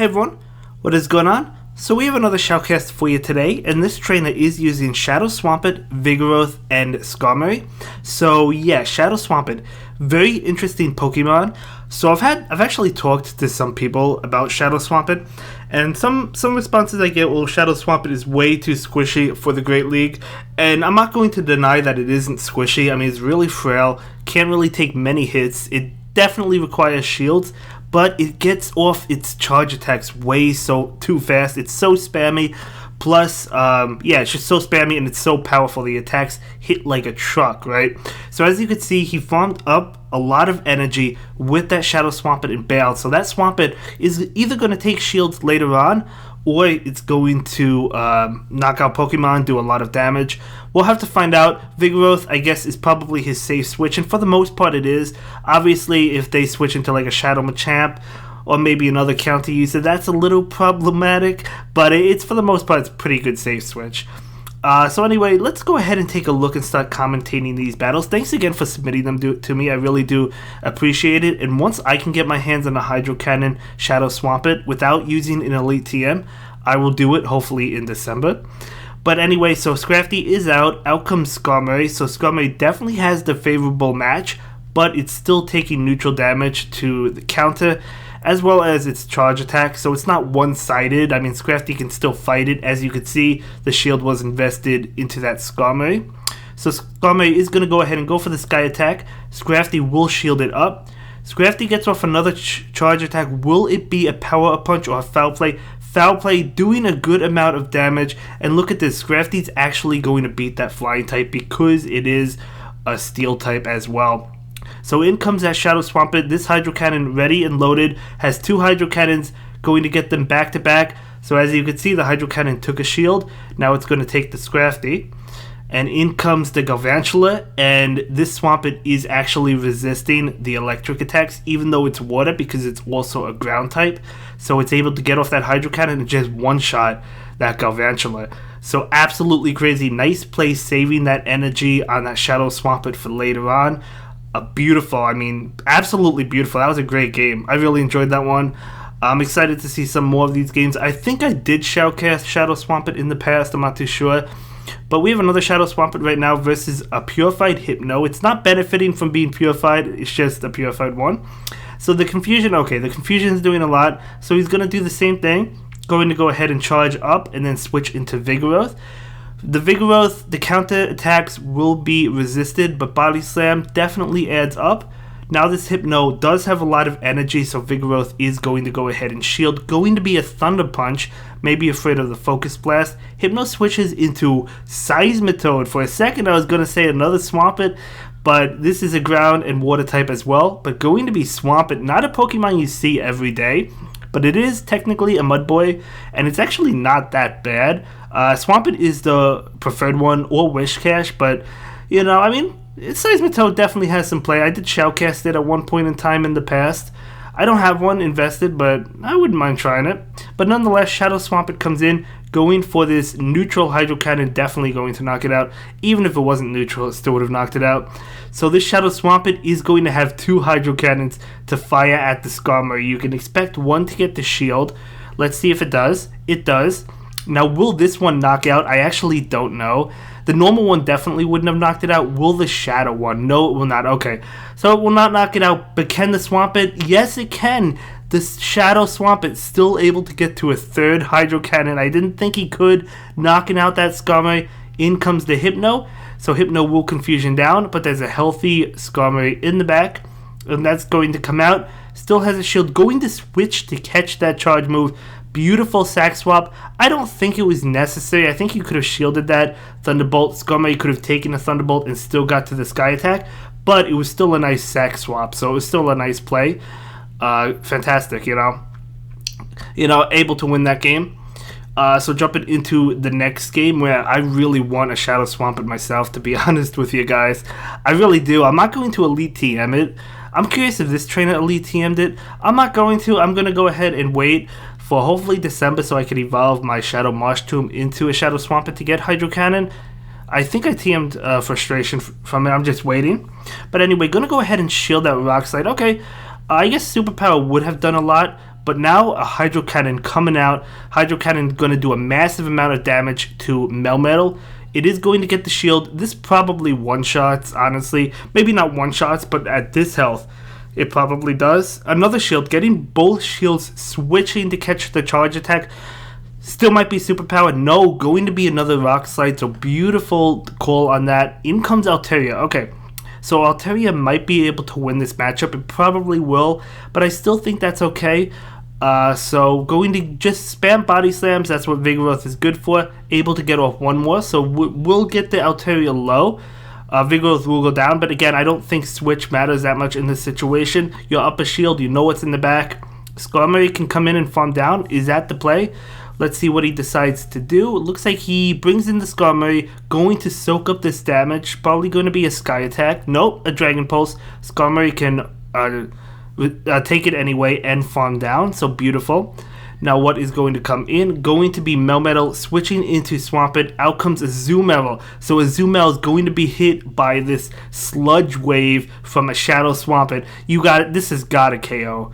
everyone, what is going on? So we have another shoutcast for you today, and this trainer is using Shadow Swampert, Vigoroth, and Skarmory. So yeah, Shadow Swampert, very interesting Pokemon. So I've actually talked to some people about Shadow Swampert, and some responses I get, well, Shadow Swampert is way too squishy for the Great League, and I'm not going to deny that it isn't squishy. I mean, it's really frail, can't really take many hits, it definitely requires shields, but it gets off its charge attacks way too fast. It's so spammy. Plus, yeah, it's just so spammy and it's so powerful. The attacks hit like a truck, right? So as you can see, he farmed up a lot of energy with that Shadow Swampert and bailed. So that Swampert is either going to take shields later on, or it's going to knock out Pokemon, do a lot of damage. We'll have to find out. Vigoroth, I guess, is probably his safe switch, and for the most part it is. Obviously, if they switch into like a Shadow Machamp, or maybe another counter user, that's a little problematic, but it's for the most part, it's a pretty good safe switch. So anyway, let's go ahead and take a look and start commentating these battles. Thanks again for submitting them to me. I really do appreciate it. And once I can get my hands on a Hydro Cannon Shadow Swampert without using an Elite TM, I will do it hopefully in December. But anyway, so Scrafty is out. Out comes Skarmory. So Skarmory definitely has the favorable match, but it's still taking neutral damage to the counter, as well as its charge attack, so it's not one-sided. I mean, Scrafty can still fight it. As you can see, the shield was invested into that Skarmory. So Skarmory is going to go ahead and go for the Sky attack. Scrafty will shield it up. Scrafty gets off another charge attack. Will it be a Power Up Punch or a Foul Play? Foul Play doing a good amount of damage. And look at this, Scrafty's actually going to beat that Flying type because it is a Steel type as well. So in comes that Shadow Swampert. This Hydro Cannon ready and loaded. Has two Hydro Cannons, going to get them back to back. So as you can see, the Hydro Cannon took a shield. Now it's going to take the Scrafty. And in comes the Galvantula. And this Swampert is actually resisting the electric attacks, even though it's water, because it's also a ground type. So it's able to get off that Hydro Cannon and just one-shot that Galvantula. So absolutely crazy. Nice play saving that energy on that Shadow Swampert for later on. Beautiful, I mean, absolutely beautiful. That was a great game. I really enjoyed that one. I'm excited to see some more of these games. I think I did shoutcast Shadow Swampert in the past, I'm not too sure. But we have another Shadow Swampert right now versus a Purified Hypno. It's not benefiting from being purified, it's just a purified one. So the Confusion, okay, the Confusion is doing a lot. So he's going to do the same thing. Going to go ahead and charge up and then switch into Vigoroth. The Vigoroth, the counter attacks will be resisted, but Body Slam definitely adds up. Now this Hypno does have a lot of energy, so Vigoroth is going to go ahead and shield. Going to be a Thunder Punch, maybe afraid of the Focus Blast. Hypno switches into Seismitoad. For a second I was going to say another Swampert, but this is a ground and water type as well. But going to be Swampert, not a Pokemon you see every day, but it is technically a Mud Boy, and it's actually not that bad. Swampert is the preferred one, or Wishcash, but, you know, I mean, Seismitoad definitely has some play. I did shoutcast it at one point in time in the past. I don't have one invested, but I wouldn't mind trying it. But nonetheless, Shadow Swampert comes in, going for this neutral Hydro Cannon, definitely going to knock it out. Even if it wasn't neutral, it still would have knocked it out. So this Shadow Swampert is going to have two Hydro Cannons to fire at the Skarmory. You can expect one to get the shield. Let's see if it does. It does. Now, will this one knock out? I actually don't know. The normal one definitely wouldn't have knocked it out. Will the Shadow one? No, it will not. Okay, so it will not knock it out. But can the Swampert? Yes, it can. The Shadow Swampert still able to get to a third Hydro Cannon. I didn't think he could. Knocking out that Skarmory. In comes the Hypno. So Hypno will Confusion down, but there's a healthy Skarmory in the back. And that's going to come out. Still has a shield. Going to switch to catch that charge move. Beautiful sack swap. I don't think it was necessary. I think you could have shielded that Thunderbolt. Skarmory could have taken a Thunderbolt and still got to the Sky attack, but it was still a nice sack swap, so it was still a nice play. Fantastic, you know, able to win that game. So jumping into the next game, where I really want a Shadow Swampert myself, to be honest with you guys. I really do. I'm not going to Elite TM it. I'm curious if this trainer Elite TM'd it. I'm not going to. I'm going to go ahead and wait for hopefully December so I can evolve my Shadow Marsh Tomb into a Shadow Swampert to get Hydro Cannon. I think I TM'd Frustration from it. I'm just waiting. But anyway, going to go ahead and shield that Rock Slide. Okay, I guess Superpower would have done a lot, But now a Hydro Cannon coming out. Hydro Cannon going to do a massive amount of damage to Melmetal. It is going to get the shield. This probably one-shots, honestly. Maybe not one-shots, but at this health, it probably does. Another shield, getting both shields switching to catch the charge attack. Still might be superpower. No, going to be another Rock Slide. So beautiful call on that. In comes Altaria. Okay, so Altaria might be able to win this matchup. It probably will, but I still think that's okay. So going to just spam body slams. That's what Vigoroth is good for. Able to get off one more. So we'll get the Altaria low. Vigoroth will go down, but again, I don't think switch matters that much in this situation. You're up a shield, you know what's in the back. Skarmory can come in and farm down. Is that the play? Let's see what he decides to do. It looks like he brings in the Skarmory, going to soak up this damage. Probably going to be a Sky Attack. Nope, a Dragon Pulse. Skarmory can take it anyway and farm down, so beautiful. Now what is going to come in? Going to be Melmetal switching into Swampert. Out comes a Azumarill. So Azumarill is going to be hit by this sludge wave from a Shadow Swampert. You got it. This has got a KO.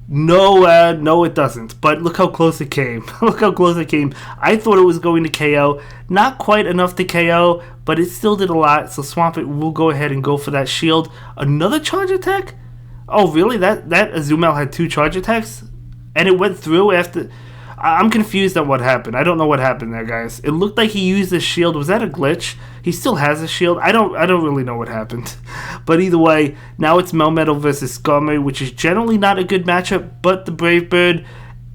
No, it doesn't. But look how close it came. Look how close it came. I thought it was going to KO. Not quite enough to KO, but it still did a lot. So Swampert will go ahead and go for that shield. Another charge attack? Oh, really? That Azumarill had 2 charge attacks? And it went through after... I'm confused on what happened. I don't know what happened there, guys. It looked like he used his shield. Was that a glitch? He still has a shield. I don't really know what happened. But either way, now it's Melmetal versus Skarmory, which is generally not a good matchup, but the Brave Bird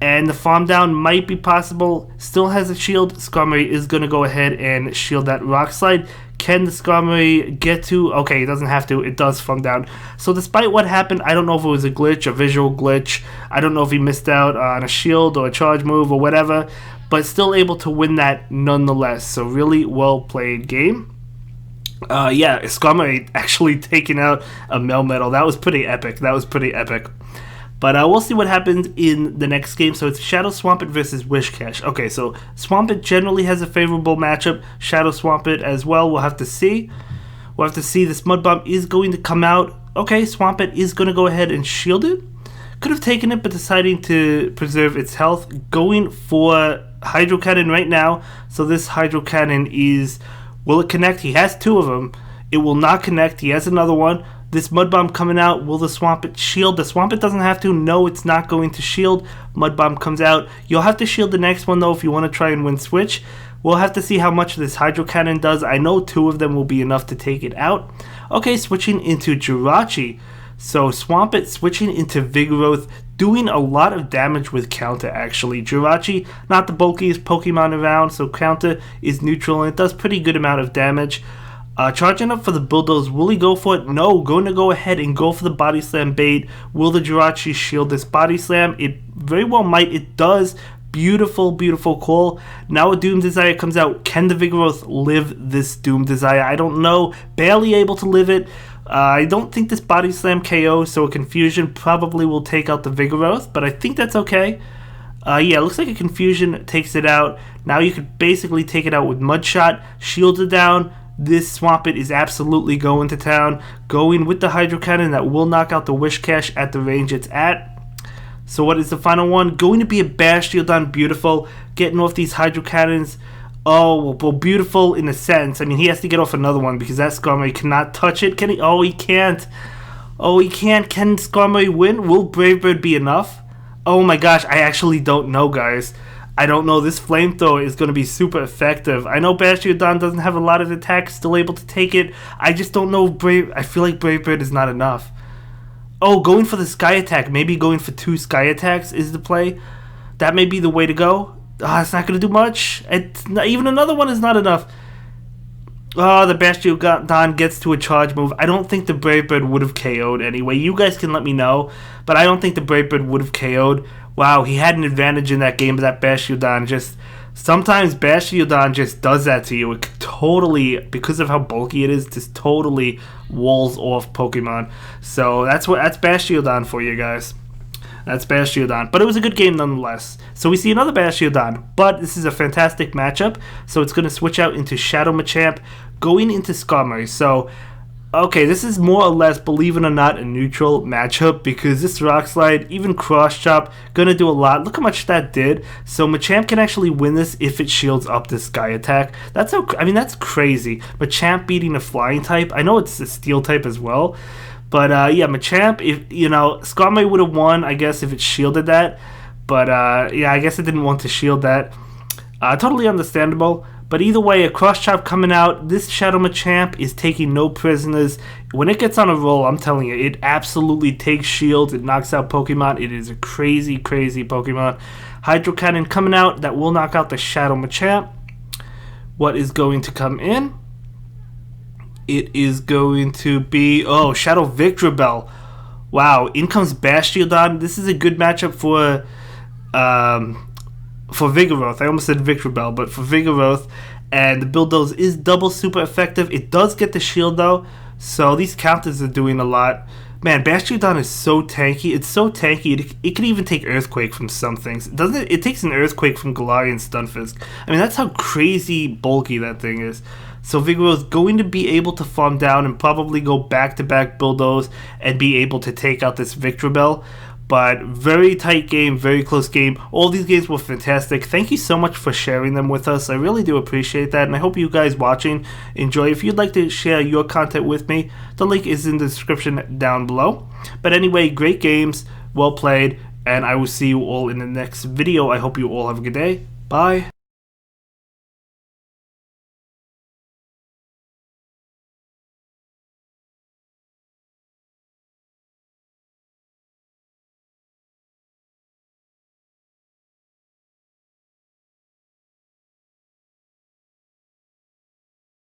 and the farm down might be possible. Still has a shield. Skarmory is going to go ahead and shield that Rock Slide. Can the Skarmory get to... Okay, it doesn't have to. It does farm down. So despite what happened, I don't know if it was a glitch, a visual glitch. I don't know if he missed out on a shield or a charge move or whatever. But still able to win that nonetheless. So really well played game. Yeah, Skarmory actually taking out a Melmetal. That was pretty epic. But we'll see what happens in the next game. So it's Shadow Swampert versus Whiscash. Okay, so Swampert generally has a favorable matchup. Shadow Swampert as well. We'll have to see. This Mud Bomb is going to come out. Okay, Swampert is going to go ahead and shield it. Could have taken it, but deciding to preserve its health. Going for Hydro Cannon right now. So this Hydro Cannon is... Will it connect? He has 2 of them. It will not connect. He has another one. This Mud Bomb coming out. Will the Swampert shield? The Swampert doesn't have to. No, it's not going to shield. Mud Bomb comes out. You'll have to shield the next one, though, if you want to try and win switch. We'll have to see how much this Hydro Cannon does. I know 2 of them will be enough to take it out. Okay, switching into Jirachi. So Swampert switching into Vigoroth, doing a lot of damage with counter, actually. Jirachi, not the bulkiest Pokemon around, so counter is neutral, and it does pretty good amount of damage. Charging up for the Bulldoze. Will he go for it? No. Going to go ahead and go for the Body Slam bait. Will the Jirachi shield this Body Slam? It very well might. It does. Beautiful, beautiful call. Now a Doom Desire comes out. Can the Vigoroth live this Doom Desire? I don't know. Barely able to live it. I don't think this Body Slam KO, so a Confusion probably will take out the Vigoroth, but I think that's okay. Yeah, looks like a Confusion takes it out. Now you could basically take it out with Mud Shot. Shields it down. This Swampert is absolutely going to town. Going with the Hydro Cannon that will knock out the Whiscash at the range it's at. So what is the final one? Going to be a Bastiodon. Beautiful. Getting off these Hydro Cannons. Oh, well, beautiful in a sense. I mean, he has to get off another one because that Skarmory cannot touch it. Can he? Oh, he can't. Oh, he can't. Can Skarmory win? Will Brave Bird be enough? Oh my gosh, I actually don't know, guys. I don't know. This Flamethrower is going to be super effective. I know Bastiodon doesn't have a lot of attacks, still able to take it. I just don't know. I feel like Brave Bird is not enough. Oh, going for the Sky Attack. Maybe going for 2 Sky Attacks is the play. That may be the way to go. It's not going to do much. Even another one is not enough. Oh, the Bastiodon gets to a charge move. I don't think the Brave Bird would have KO'd anyway. You guys can let me know. But I don't think the Brave Bird would have KO'd. Wow, he had an advantage in that game, but that Bastiodon just... Sometimes Bastiodon just does that to you. It totally, because of how bulky it is, just totally walls off Pokemon. So that's Bastiodon for you guys. That's Bastiodon. But it was a good game nonetheless. So we see another Bastiodon. But this is a fantastic matchup. So it's going to switch out into Shadow Machamp, going into Skarmory. So Okay, this is more or less, believe it or not, a neutral matchup because this Rock Slide, even Cross Chop, gonna do a lot. Look how much that did. So Machamp can actually win this if it shields up this Sky Attack. That's how, I mean, that's crazy. Machamp beating a Flying type. I know it's a Steel type as well. But yeah, Machamp, if, you know, Skarmory would have won, I guess, if it shielded that. But yeah, I guess it didn't want to shield that. Totally understandable. But either way, a Cross Chop coming out, this Shadow Machamp is taking no prisoners. When it gets on a roll, I'm telling you, it absolutely takes shields. It knocks out Pokemon. It is a crazy, crazy Pokemon. Hydro Cannon coming out, that will knock out the Shadow Machamp. What is going to come in? It is going to be, oh, Shadow Victreebel. Wow, in comes Bastiodon. This is a good matchup for Vigoroth. I almost said Victreebel, but for Vigoroth. And the Bulldoze is double super effective. It does get the shield though, so these counters are doing a lot. Man, Bastiodon is so tanky. It's so tanky, it can even take Earthquake from some things. Doesn't it? It takes an Earthquake from Galarian Stunfisk. I mean, that's how crazy bulky that thing is. So Vigoroth is going to be able to farm down and probably go back-to-back Bulldoze and be able to take out this Victreebel. But very tight game, very close game. All these games were fantastic. Thank you so much for sharing them with us. I really do appreciate that, and I hope you guys watching enjoy. If you'd like to share your content with me, the link is in the description down below. But anyway, great games, well played, and I will see you all in the next video. I hope you all have a good day. Bye.